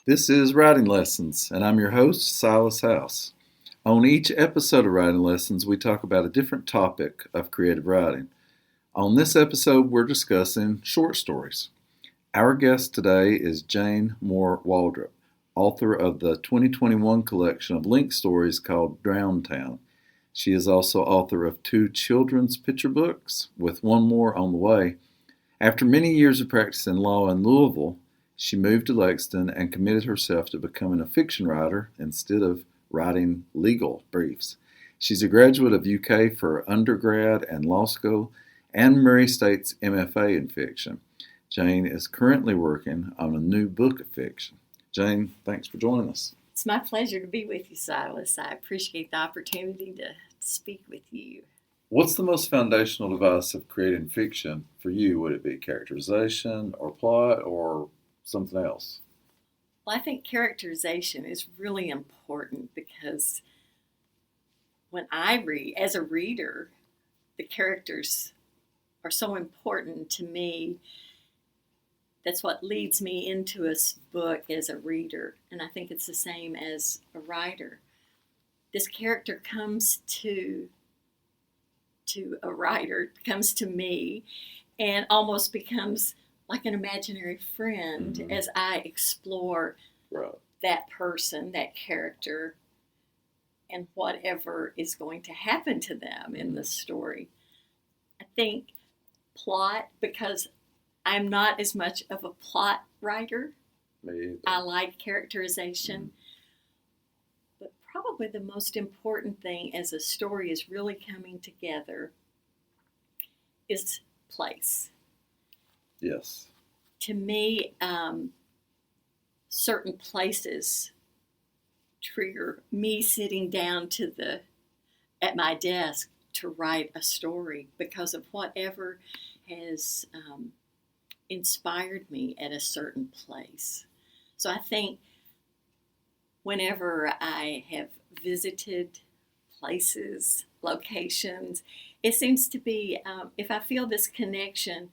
This is Writing Lessons, and I'm your host, Silas House. On each episode of Writing Lessons, we talk about a different topic of creative writing. On this episode, we're discussing short stories. Our guest today is Jayne Moore Waldrop, author of the 2021 collection of link stories called Drowned Town. She is also author of 2 children's picture books, with one more on the way. After many years of practicing law in Louisville, she moved to Lexington and committed herself to becoming a fiction writer instead of writing legal briefs. She's a graduate of UK for undergrad and law school and Murray State's MFA in fiction. Jayne is currently working on a new book of fiction. Jayne, thanks for joining us. It's my pleasure to be with you, Silas. I appreciate the opportunity to speak with you. What's the most foundational device of creating fiction for you? Would it be characterization or plot or something else? Well, I think characterization is really important because when I read, as a reader, the characters are so important to me. That's what leads me into a book as a reader, and I think it's the same as a writer. This character comes to a writer, comes to me, and almost becomes like an imaginary friend as I explore that person, that character, and whatever is going to happen to them in the story. I think plot, because I'm not as much of a plot writer. Me either. I like characterization. But probably the most important thing as a story is really coming together is place. Yes. To me, certain places trigger me sitting down at my desk to write a story because of whatever has inspired me at a certain place. So I think whenever I have visited places, locations, it seems to be, if I feel this connection,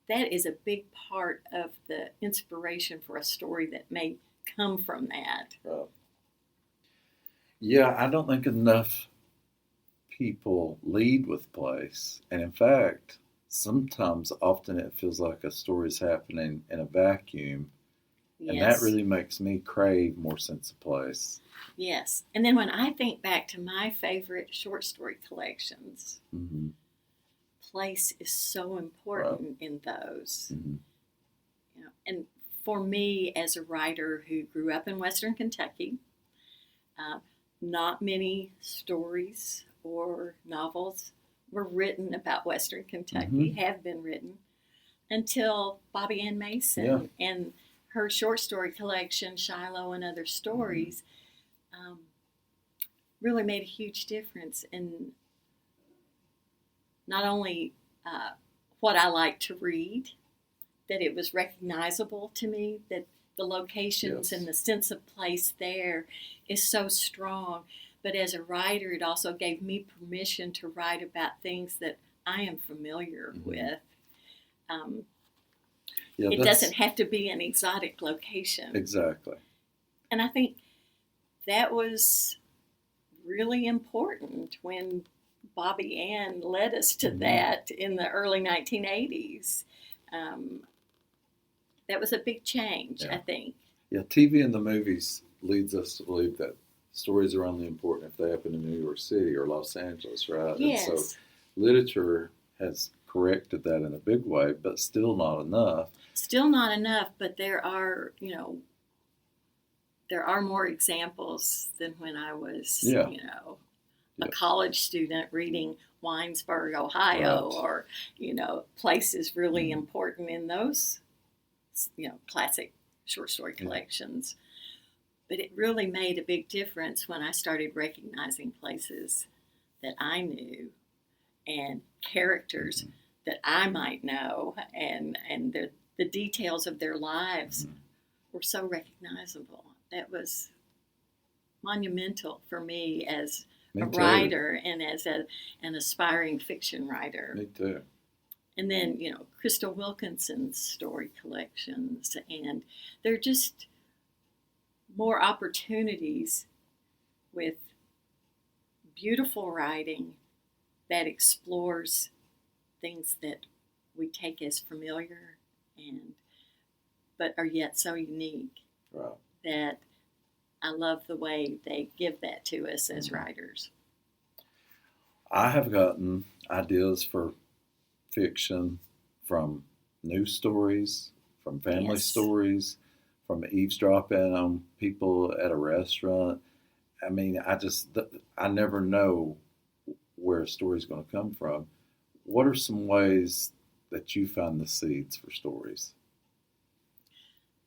that is a big part of the inspiration for a story that may come from that. Right. Yeah, I don't think enough people lead with place. And in fact, often it feels like a story's happening in a vacuum. Yes. And that really makes me crave more sense of place. Yes. And then when I think back to my favorite short story collections, place is so important in those. You know, and for me, as a writer who grew up in Western Kentucky, not many stories or novels were written about Western Kentucky, have been written, until Bobby Ann Mason and her short story collection, Shiloh and Other Stories, really made a huge difference in not only what I like to read, that it was recognizable to me, that the locations and the sense of place there is so strong, but as a writer, it also gave me permission to write about things that I am familiar with. It doesn't have to be an exotic location. Exactly. And I think that was really important when Bobby Ann led us to that in the early 1980s. That was a big change, I think. Yeah, TV and the movies leads us to believe that stories are only important if they happen in New York City or Los Angeles, right? Yes. And so literature has corrected that in a big way, but still not enough. Still not enough, but there are more examples than when I was, a college student reading Winesburg, Ohio, or, places really important in those, classic short story collections. But it really made a big difference when I started recognizing places that I knew and characters that I might know, and the details of their lives were so recognizable. That was monumental for me as a writer and as an aspiring fiction writer. Me too. And then, Crystal Wilkinson's story collections, and they're just more opportunities with beautiful writing that explores things that we take as familiar and but are yet so unique. Right. That I love the way they give that to us as writers. I have gotten ideas for fiction from news stories, from family Yes. stories, from eavesdropping on people at a restaurant. I mean, I never know where a story's going to come from. What are some ways that you find the seeds for stories?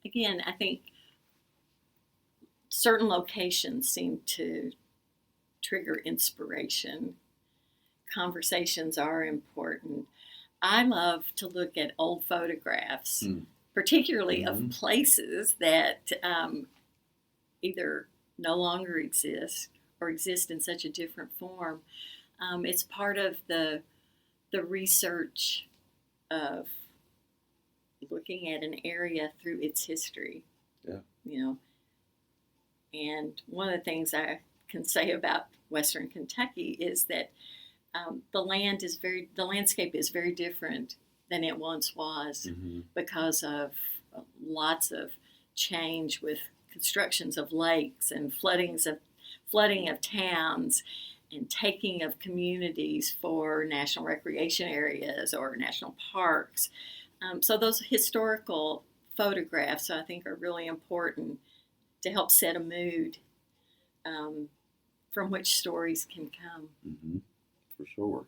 Again, I think certain locations seem to trigger inspiration. Conversations are important. I love to look at old photographs, particularly of places that either no longer exist or exist in such a different form. It's part of the research of looking at an area through its history. Yeah. You know, and one of the things I can say about Western Kentucky is that the landscape is very different than it once was because of lots of change with constructions of lakes and flooding of towns and taking of communities for national recreation areas or national parks. So those historical photographs, I think, are really important to help set a mood from which stories can come. Mm-hmm. For sure.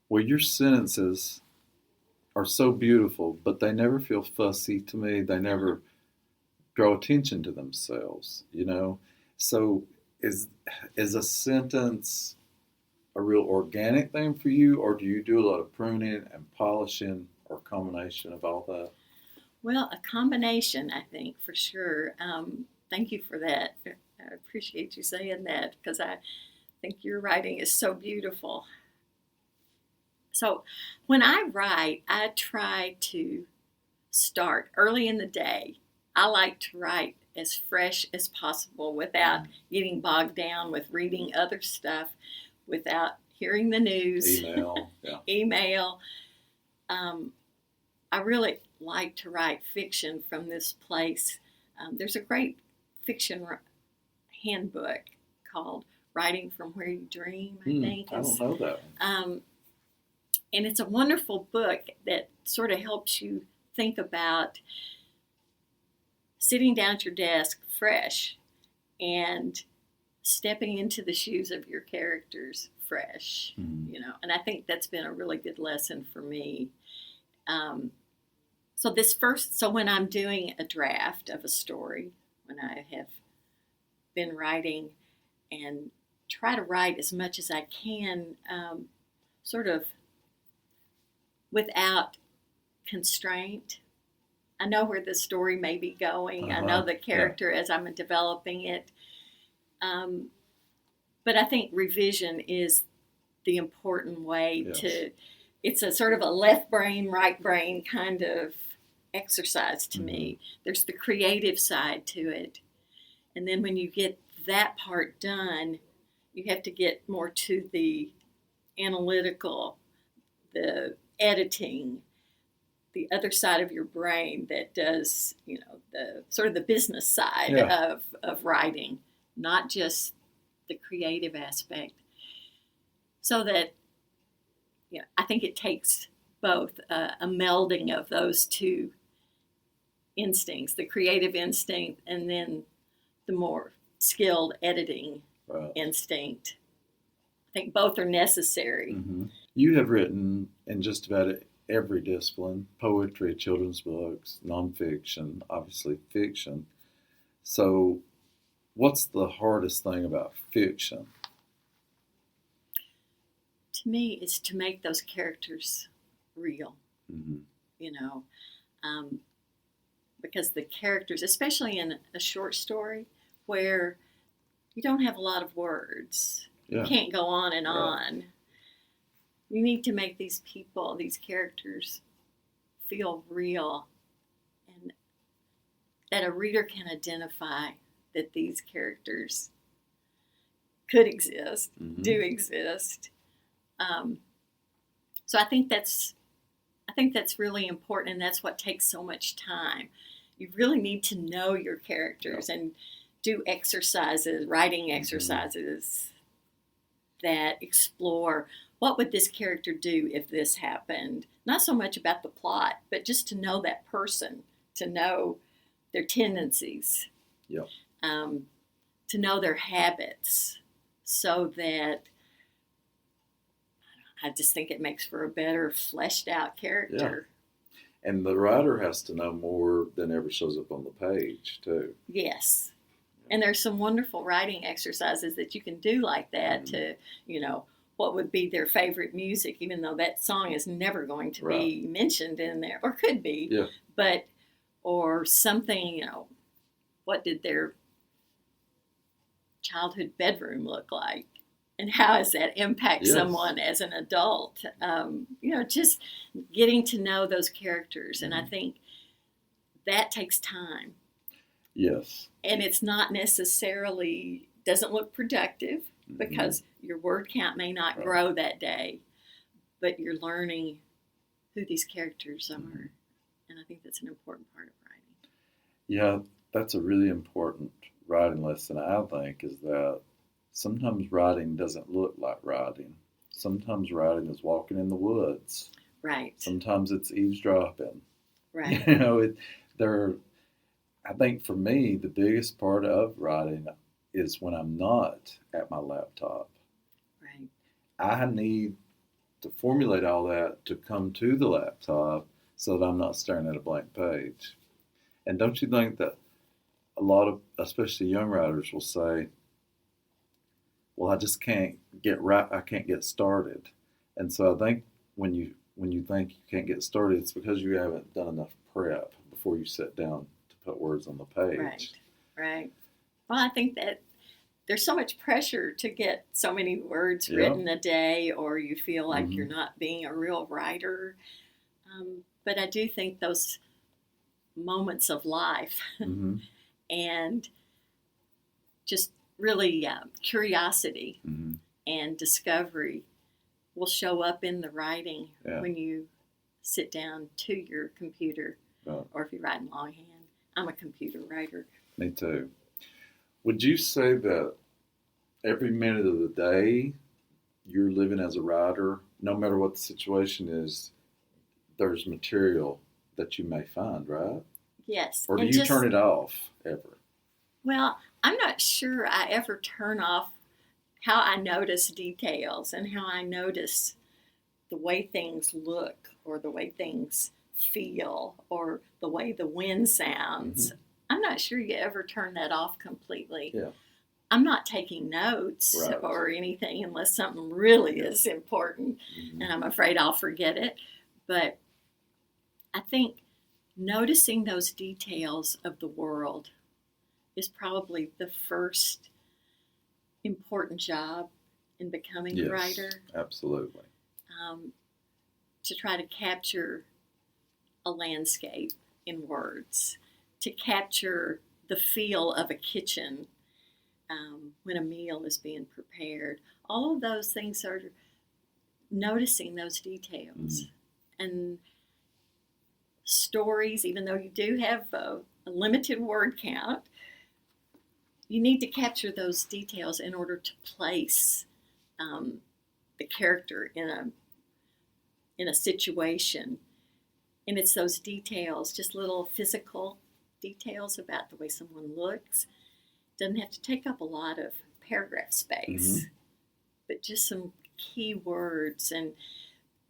Well, your sentences are so beautiful, but they never feel fussy to me. They never draw attention to themselves, you know? So is a sentence a real organic thing for you, or do you do a lot of pruning and polishing, or a combination of all that? Well, a combination, I think, for sure. Thank you for that. I appreciate you saying that because I think your writing is so beautiful. So when I write, I try to start early in the day. I like to write as fresh as possible without getting bogged down with reading other stuff, without hearing the news, email. I really like to write fiction from this place. There's a great fiction handbook called Writing from Where You Dream, I think. I don't know that one. And it's a wonderful book that sort of helps you think about sitting down at your desk fresh and stepping into the shoes of your characters fresh, you know. And I think that's been a really good lesson for me. So when I'm doing a draft of a story, when I have been writing and try to write as much as I can, sort of without constraint. I know where the story may be going. I know the character as I'm developing it. But I think revision is the important way to, it's a sort of a left brain, right brain kind of exercise to me. There's the creative side to it. And then when you get that part done, you have to get more to the analytical, the editing, the other side of your brain that does, you know, the sort of the business side of writing, not just the creative aspect. So that, you know, I think it takes both a melding of those two instincts, the creative instinct and then the more skilled editing instinct. I think both are necessary. You have written in just about every discipline: poetry, children's books, nonfiction, obviously fiction. So what's the hardest thing about fiction? To me, it's to make those characters real, you know, because the characters, especially in a short story where you don't have a lot of words, you can't go on and on. You need to make these people, these characters, feel real. And that a reader can identify that these characters could exist, do exist. So I think that's really important, and that's what takes so much time. You really need to know your characters and do exercises, writing exercises that explore what would this character do if this happened. Not so much about the plot, but just to know that person, to know their tendencies, to know their habits, so that I just think it makes for a better fleshed out character. Yeah. And the writer has to know more than ever shows up on the page, too. Yes. And there's some wonderful writing exercises that you can do like that to, what would be their favorite music, even though that song is never going to be mentioned in there, or could be. Yeah. But, or something, what did their childhood bedroom look like? And how does that impact someone as an adult? Just getting to know those characters. And I think that takes time. Yes. And it's not necessarily, doesn't look productive because your word count may not grow that day, but you're learning who these characters are. And I think that's an important part of writing. Yeah, that's a really important writing lesson, I think, is that sometimes writing doesn't look like writing. Sometimes writing is walking in the woods. Right. Sometimes it's eavesdropping. Right. I think for me, the biggest part of writing is when I'm not at my laptop. Right. I need to formulate all that to come to the laptop so that I'm not staring at a blank page. And don't you think that a lot of, especially young writers, will say, well, I just can't get right. I can't get started. And so I think when you think you can't get started, it's because you haven't done enough prep before you sit down to put words on the page. Right. Well, I think that there's so much pressure to get so many words written a day, or you feel like you're not being a real writer. But I do think those moments of life and just really curiosity and discovery will show up in the writing when you sit down to your computer, or if you write in longhand. I'm a computer writer. Me too. Would you say that every minute of the day you're living as a writer, no matter what the situation is, there's material that you may find, right? Yes. Or do you turn it off ever? Well, I'm not sure I ever turn off how I notice details and how I notice the way things look, or the way things feel, or the way the wind sounds. I'm not sure you ever turn that off completely. Yeah. I'm not taking notes or anything unless something really is important, and I'm afraid I'll forget it. But I think noticing those details of the world is probably the first important job in becoming a writer. Absolutely. To try to capture a landscape in words, to capture the feel of a kitchen when a meal is being prepared. All of those things are noticing those details. And stories, even though you do have a limited word count, you need to capture those details in order to place the character in a situation. And it's those details, just little physical details about the way someone looks. Doesn't have to take up a lot of paragraph space, but just some key words and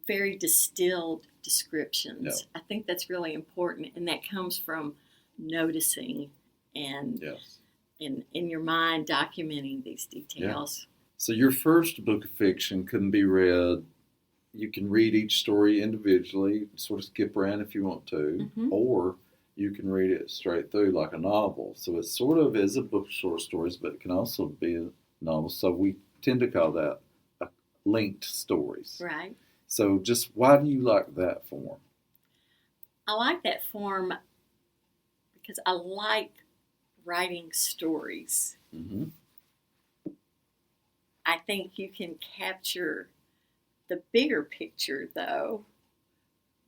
very distilled descriptions. I think that's really important, and that comes from noticing and in your mind documenting these details. So your first book of fiction couldn't be read. You can read each story individually, sort of skip around if you want to, or you can read it straight through like a novel. So it sort of is a book of short stories, but it can also be a novel. So we tend to call that linked stories. Right. So just why do you like that form? I like that form because I like writing stories. Mm-hmm. I think you can capture the bigger picture, though,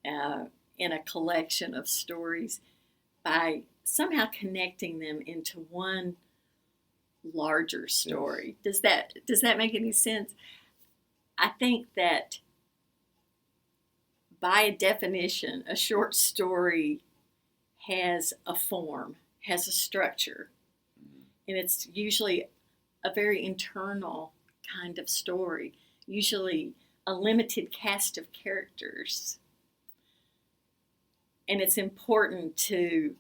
in a collection of stories by somehow connecting them into one larger story. Yes. Does that make any sense? I think that by definition, a short story has a form, has a structure, and it's usually a very internal kind of story, usually a limited cast of characters. And it's important to,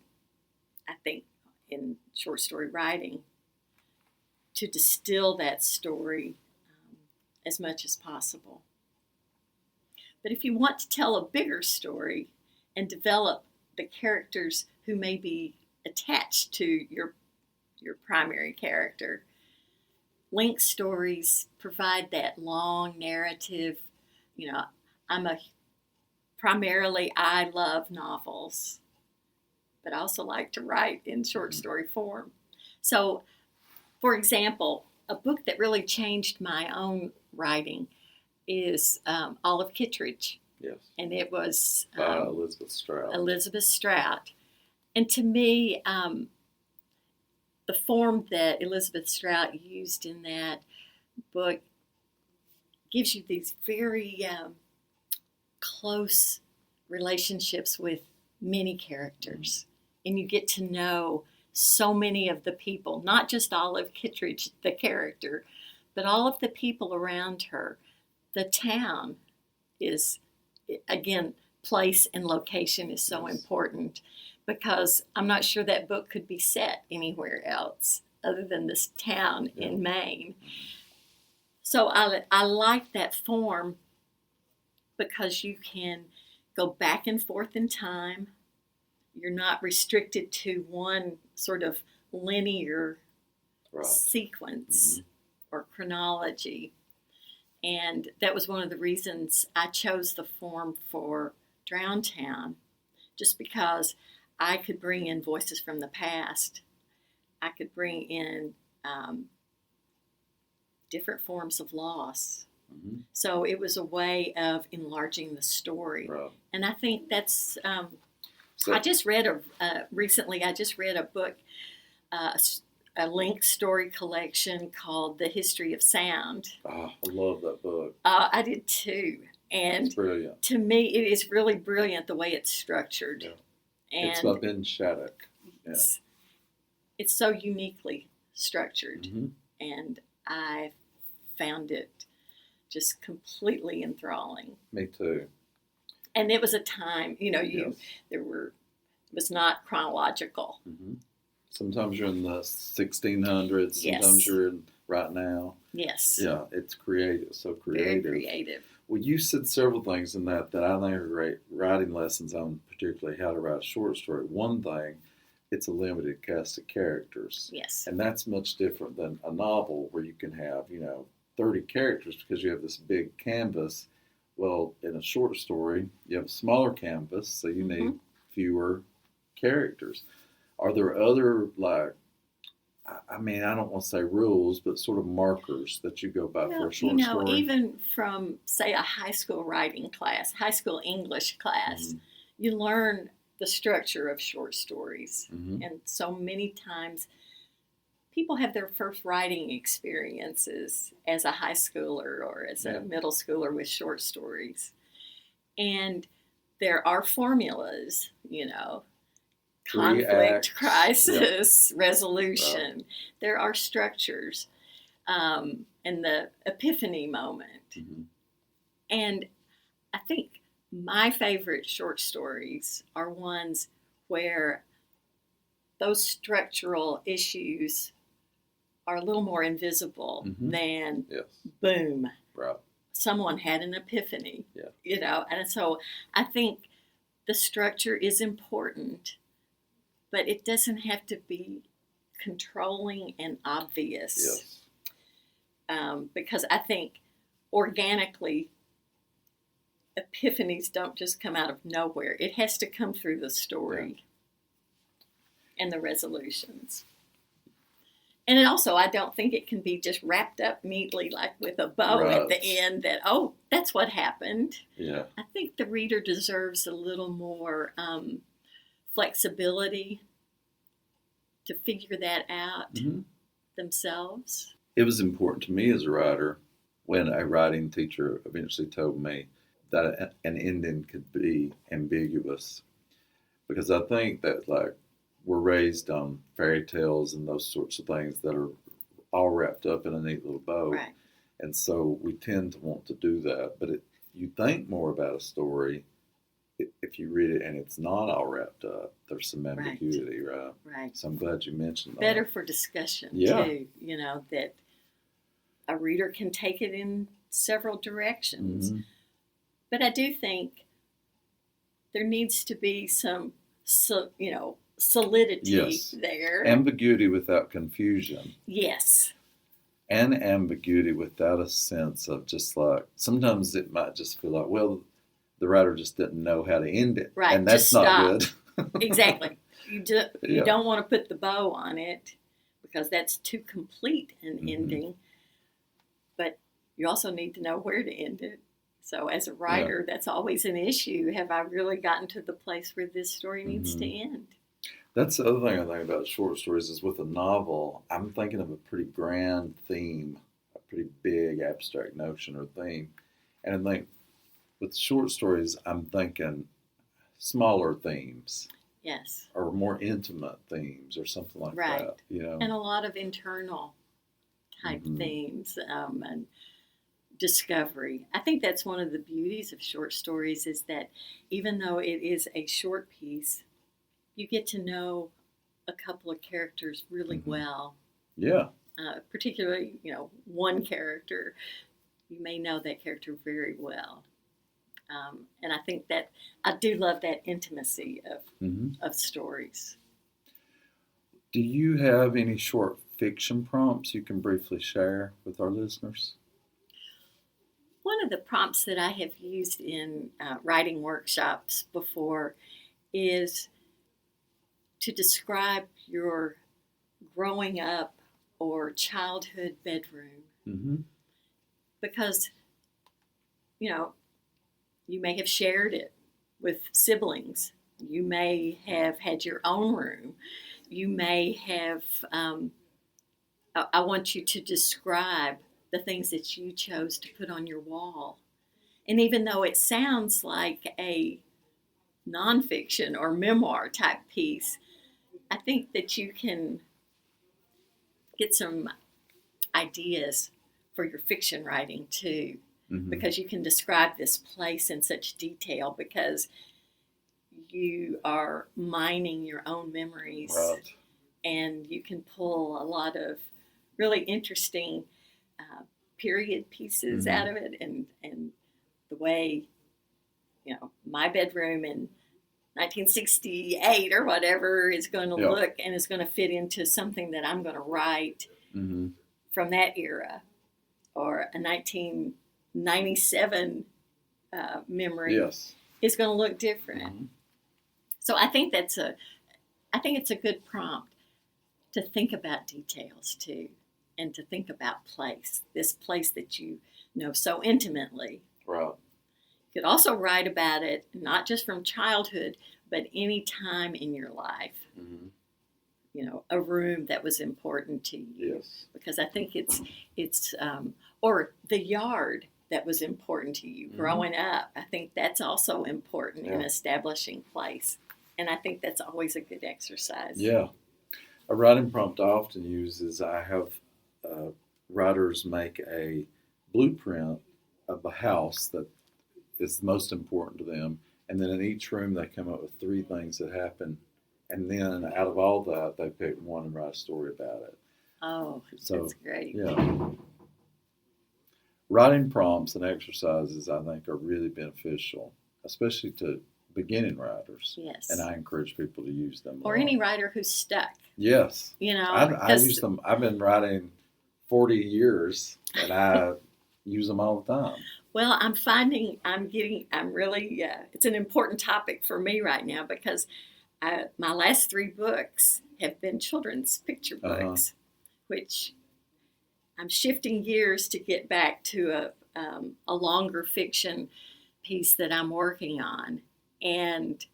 I think, in short story writing, to distill that story as much as possible. But if you want to tell a bigger story and develop the characters who may be attached to your primary character, link stories provide that long narrative. You know, I love novels, but I also like to write in short story form. So, for example, a book that really changed my own writing is Olive Kitteridge. Yes. And it was Elizabeth Strout. Elizabeth Strout. And to me, the form that Elizabeth Strout used in that book gives you these very close relationships with many characters. And you get to know so many of the people, not just Olive Kitteridge, the character, but all of the people around her. The town is, again, place and location is so important, because I'm not sure that book could be set anywhere else other than this town in Maine. So I like that form because you can go back and forth in time. You're not restricted to one sort of linear sequence or chronology. And that was one of the reasons I chose the form for Drowned Town, just because I could bring in voices from the past. I could bring in different forms of loss. Mm-hmm. So it was a way of enlarging the story. Right. And I think that's, I just read recently a book, a linked story collection called The History of Sound. Oh, I love that book. I did too. And it's brilliant. To me, it is really brilliant the way it's structured. Yeah. And it's by Ben Shattuck. Yeah. It's so uniquely structured. Mm-hmm. And I found it just completely enthralling. Me too. And it was a time, it was not chronological. Mm-hmm. Sometimes you're in the 1600s. Sometimes you're in right now. Yes. Yeah, it's creative. So creative. Very creative. Well, you said several things in that I think are great writing lessons on, particularly how to write a short story. One thing, it's a limited cast of characters. Yes. And that's much different than a novel where you can have, 30 characters because you have this big canvas. Well, in a short story, you have a smaller canvas, so you need fewer characters. Are there other, I don't want to say rules, but sort of markers that you go by for a short story? Even from, say, a high school writing class, high school English class, you learn the structure of short stories. Mm-hmm. And so many times people have their first writing experiences as a high schooler or as a middle schooler with short stories. And there are formulas, conflict, crisis, resolution. Right. There are structures, and the epiphany moment. Mm-hmm. And I think my favorite short stories are ones where those structural issues are a little more invisible than boom. Right. Someone had an epiphany, and so I think the structure is important, but it doesn't have to be controlling and obvious. Yes. Because I think organically, epiphanies don't just come out of nowhere. It has to come through the story. and the resolutions. And it also, I don't think it can be just wrapped up neatly, like with a bow at the end that, oh, that's what happened. Yeah. I think the reader deserves a little more flexibility to figure that out themselves. It was important to me as a writer when a writing teacher eventually told me that an ending could be ambiguous. Because I think that, like, we're raised on fairy tales and those sorts of things that are all wrapped up in a neat little bow. Right. And so we tend to want to do that. But you think more about a story if you read it and it's not all wrapped up. There's some ambiguity, right? Right. So I'm glad you mentioned that. Better for discussion, too. You know, that a reader can take it in several directions. Mm-hmm. But I do think there needs to be some, solidity there. Ambiguity without confusion. Yes. And ambiguity without a sense of just like, sometimes it might just feel like, well, the writer just didn't know how to end it. Right. And that's not good. Exactly. You don't want to put the bow on it because that's too complete an ending. But you also need to know where to end it. So as a writer, that's always an issue. Have I really gotten to the place where this story needs to end? That's the other thing I think about short stories is with a novel, I'm thinking of a pretty grand theme, a pretty big abstract notion or theme. And I think with short stories, I'm thinking smaller themes. Yes. Or more intimate themes or something like that. You know? And a lot of internal type themes and discovery. I think that's one of the beauties of short stories is that even though it is a short piece, you get to know a couple of characters really well. Yeah. Particularly, one character. You may know that character very well. And I think that I do love that intimacy of stories. Do you have any short fiction prompts you can briefly share with our listeners? One of the prompts that I have used in writing workshops before is to describe your growing up or childhood bedroom. Because, you may have shared it with siblings. You may have had your own room. You may have, I want you to describe the things that you chose to put on your wall. And even though it sounds like a nonfiction or memoir type piece, I think that you can get some ideas for your fiction writing too. Because you can describe this place in such detail because you are mining your own memories. Right. And you can pull a lot of really interesting period pieces out of it and the way, my bedroom in 1968 or whatever is going to look and is going to fit into something that I'm going to write from that era or a 1997 memory is going to look different. So I think it's a good prompt to think about details too, and to think about this place that you know so intimately. Right. You could also write about it not just from childhood, but any time in your life. A room that was important to you. Yes. Because I think it's or the yard that was important to you growing up. I think that's also important in establishing place. And I think that's always a good exercise. Yeah. A writing prompt I often use is I have writers make a blueprint of a house that is most important to them. And then in each room, they come up with 3 things that happen. And then out of all that, they pick one and write a story about it. Oh, that's great. Yeah. Writing prompts and exercises, I think, are really beneficial, especially to beginning writers. Yes. And I encourage people to use them. Or any writer who's stuck. Yes. I use them. I've been writing 40 years, and I use them all the time. Well, I'm finding it's an important topic for me right now because my last 3 books have been children's picture books, which I'm shifting gears to get back to a longer fiction piece that I'm working on. And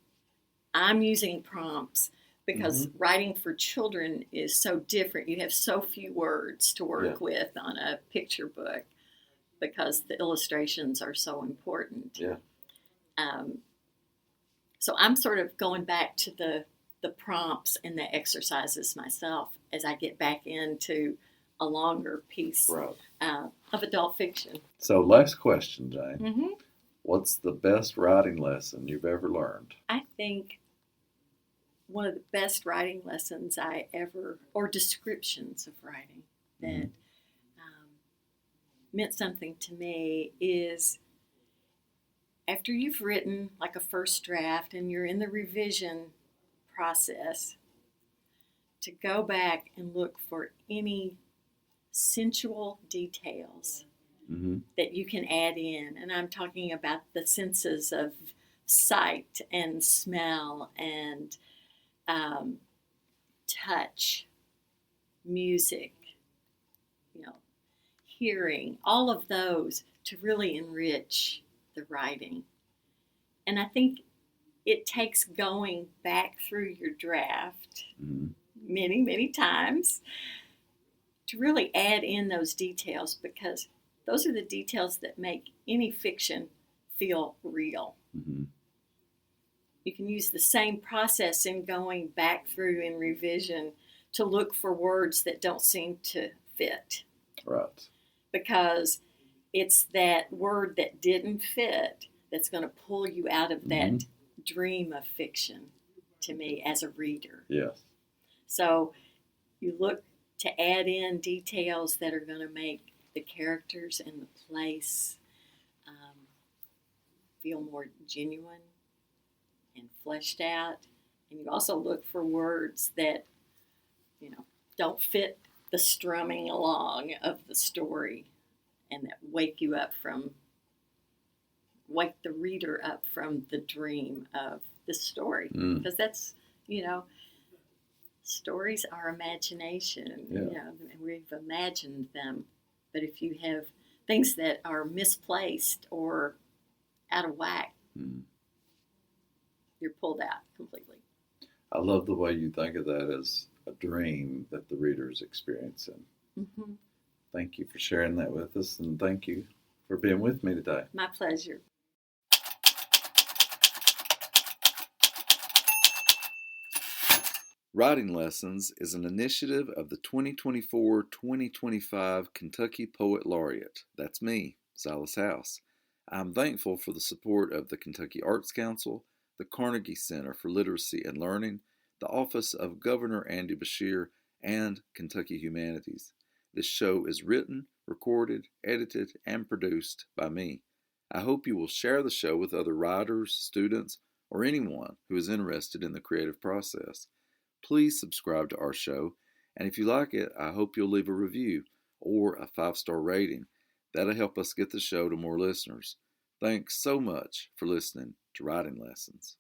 I'm using prompts because writing for children is so different. You have so few words to work with on a picture book because the illustrations are so important. Yeah. So I'm sort of going back to the prompts and the exercises myself as I get back into a longer piece of adult fiction. So last question, Jayne. Mm-hmm. What's the best writing lesson you've ever learned? I think one of the best writing lessons or descriptions of writing that meant something to me is after you've written like a first draft and you're in the revision process, to go back and look for any sensual details that you can add in. And I'm talking about the senses of sight and smell and touch, music, hearing, all of those to really enrich the writing. And I think it takes going back through your draft many, many times to really add in those details, because those are the details that make any fiction feel real. You can use the same process in going back through in revision to look for words that don't seem to fit. Right. Because it's that word that didn't fit that's going to pull you out of that dream of fiction, to me, as a reader. Yes. So you look to add in details that are going to make the characters and the place feel more genuine and fleshed out. And you also look for words that, don't fit the strumming along of the story and that wake the reader up from the dream of the story. Because that's, stories are imagination, and we've imagined them. But if you have things that are misplaced or out of whack, you're pulled out completely. I love the way you think of that as a dream that the reader is experiencing. Thank you for sharing that with us, and thank you for being with me today. My pleasure. Writing Lessons is an initiative of the 2024-2025 Kentucky Poet Laureate. That's me, Silas House. I'm thankful for the support of the Kentucky Arts Council, the Carnegie Center for Literacy and Learning, the Office of Governor Andy Beshear, and Kentucky Humanities. This show is written, recorded, edited, and produced by me. I hope you will share the show with other writers, students, or anyone who is interested in the creative process. Please subscribe to our show, and if you like it, I hope you'll leave a review or a 5-star rating. That'll help us get the show to more listeners. Thanks so much for listening to Writing Lessons.